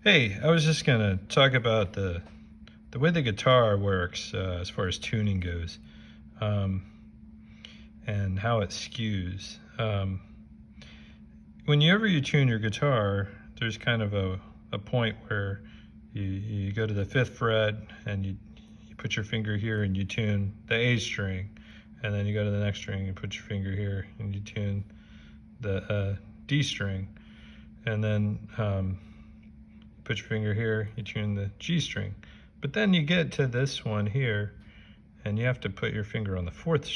Hey, I was just gonna talk about the way the guitar works as far as tuning goes, um, and how it skews. Whenever you tune your guitar, there's kind of a point where you go to the fifth fret and you put your finger here and you tune the A string, and then you go to the next string and put your finger here and you tune the D string, and then put your finger here, you tune the G string. But then you get to this one here, and you have to put your finger on the fourth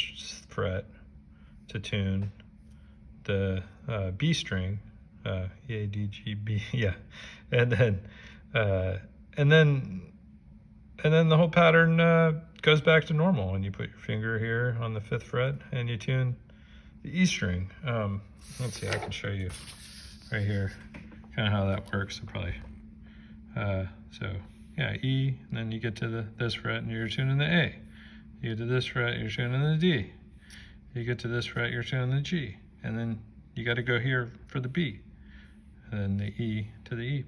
fret to tune the B string, E, A, D, G, B, yeah, and then uh, and then and then the whole pattern goes back to normal, and you put your finger here on the fifth fret, and you tune the E string. Let's see, I can show you right here, kind of how that works. So probably. So yeah, E, and then you get to this fret and you're tuning the A. You get to this fret, you're tuning the D. You get to this fret, you're tuning the G. And then you got to go here for the B. And then the E to the E.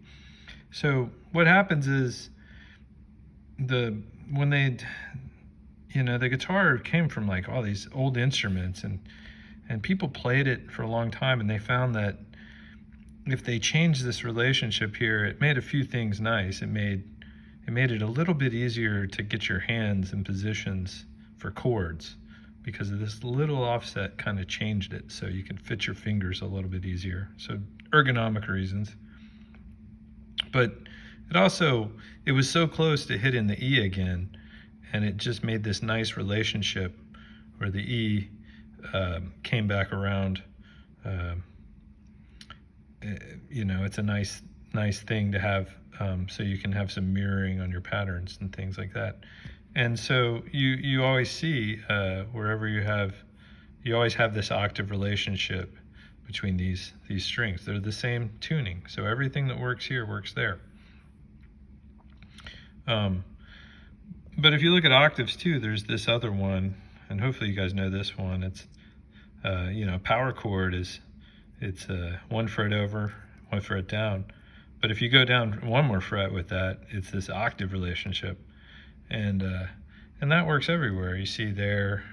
So what happens is when they, the guitar came from like all these old instruments, and people played it for a long time, and they found that if they changed this relationship here, it made a few things nice. It made it a little bit easier to get your hands in positions for chords, because of this little offset kind of changed it so you can fit your fingers a little bit easier. So ergonomic reasons. But it was so close to hitting the E again, and it just made this nice relationship where the E came back around. It's a nice thing to have, so you can have some mirroring on your patterns and things like that. And so you always see wherever you always have this octave relationship between these strings. They're the same tuning, so everything that works here works there. But if you look at octaves too, there's this other one, and hopefully you guys know this one. It's power chord it's one fret over, one fret down. But if you go down one more fret with that, it's this octave relationship, and that works everywhere. You see there,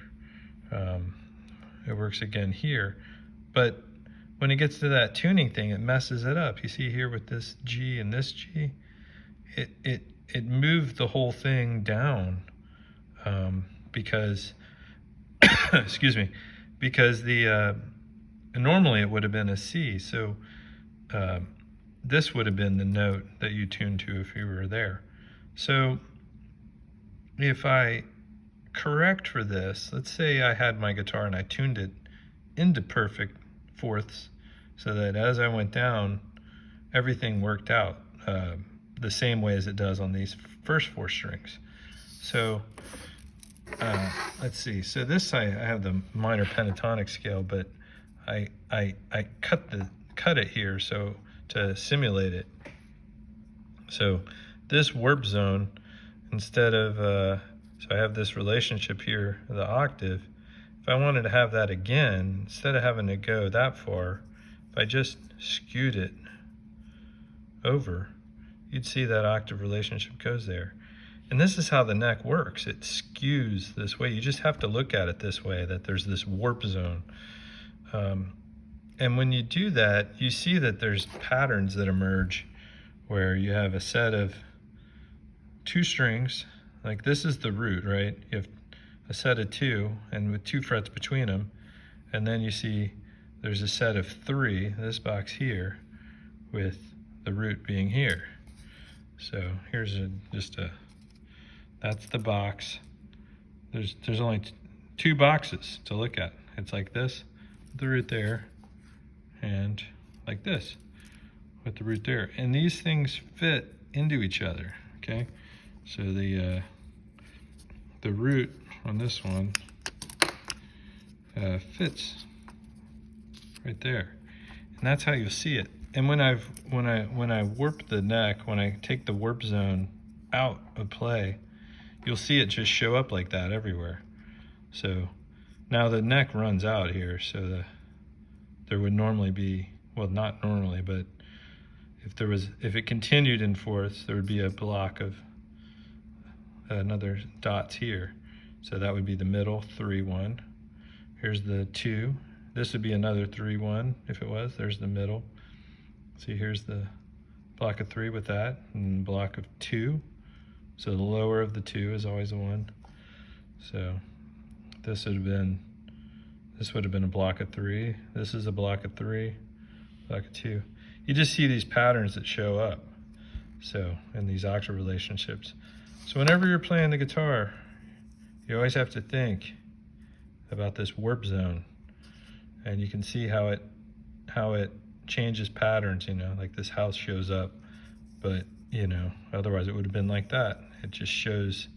it works again here, but when it gets to that tuning thing, it messes it up. You see here with this G and this G, it moved the whole thing down, because excuse me, because normally it would have been a C, so this would have been the note that you tuned to if you were there. So if I correct for this, let's say I had my guitar and I tuned it into perfect fourths, so that as I went down, everything worked out the same way as it does on these first four strings. So let's see. So this I have the minor pentatonic scale, but I cut it here so to simulate it. So this warp zone, instead of so I have this relationship here, the octave. If I wanted to have that again, instead of having to go that far, if I just skewed it over, you'd see that octave relationship goes there. And this is how the neck works. It skews this way. You just have to look at it this way, that there's this warp zone. And when you do that, you see that there's patterns that emerge where you have a set of two strings, like this is the root, right? You have a set of two, and with two frets between them, and then you see there's a set of three, this box here, with the root being here. So here's that's the box. There's only two boxes to look at. It's like this, the root there, and like this with the root there. And these things fit into each other, okay? So the root on this one fits right there. And that's how you'll see it. And when I warp the neck, when I take the warp zone out of play, you'll see it just show up like that everywhere. So now the neck runs out here, so there would normally be, well, not normally, but if it continued in fourths, there would be a block of another dots here. So that would be the middle 3, 1. Here's the 2. This would be another 3, 1 if it was. There's the middle. See, here's the block of 3 with that, and block of 2. So the lower of the 2 is always a 1. So this would have been a block of 3. This is a block of 3, block of 2. You just see these patterns that show up. So in these octave relationships. So whenever you're playing the guitar, you always have to think about this warp zone, and you can see how it changes patterns. Like this house shows up, but otherwise it would have been like that. It just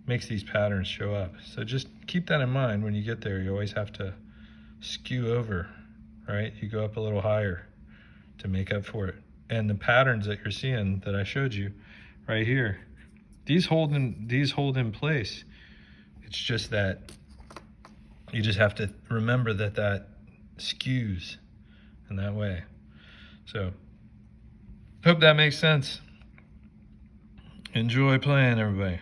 makes these patterns show up. So just keep that in mind when you get there. You always have to skew over, right? You go up a little higher to make up for it. And the patterns that you're seeing that I showed you right here, these hold in place. It's just that you just have to remember that skews in that way. So hope that makes sense. Enjoy playing, everybody.